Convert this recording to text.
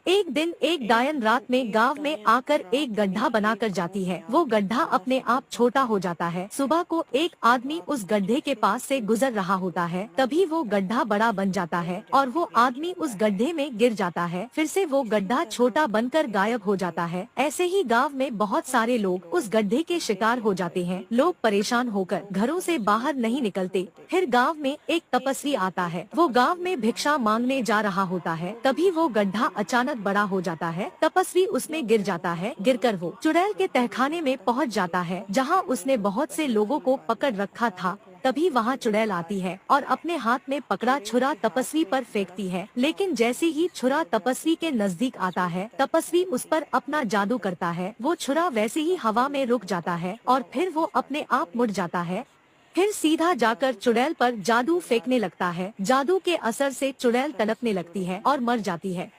एक दिन एक डायन रात में गांव में आकर एक गड्ढा बनाकर जाती है। वो गड्ढा अपने आप छोटा हो जाता है। सुबह को एक आदमी उस गड्ढे के पास से गुजर रहा होता है, तभी वो गड्ढा बड़ा बन जाता है और वो आदमी उस गड्ढे में गिर जाता है। फिर से वो गड्ढा छोटा बनकर गायब हो जाता है। ऐसे ही गाँव में बहुत सारे लोग उस गड्ढे के शिकार हो जाते हैं। लोग परेशान होकर घरों से बाहर नहीं निकलते। फिर गाँव में एक तपस्वी आता है। वो गाँव में भिक्षा मांगने जा रहा होता है, तभी वो गड्ढा अचानक बड़ा हो जाता है। तपस्वी उसमें गिर जाता है। गिरकर वो चुड़ैल के तहखाने में पहुंच जाता है, जहां उसने बहुत से लोगों को पकड़ रखा था। तभी वहां चुड़ैल आती है और अपने हाथ में पकड़ा छुरा तपस्वी पर फेंकती है। लेकिन जैसे ही छुरा तपस्वी के नजदीक आता है, तपस्वी उस पर अपना जादू करता है। वो छुरा वैसे ही हवा में रुक जाता है और फिर वो अपने आप मुड़ जाता है। फिर सीधा जाकर चुड़ैल पर जादू फेंकने लगता है। जादू के असर से चुड़ैल तड़पने लगती है और मर जाती है।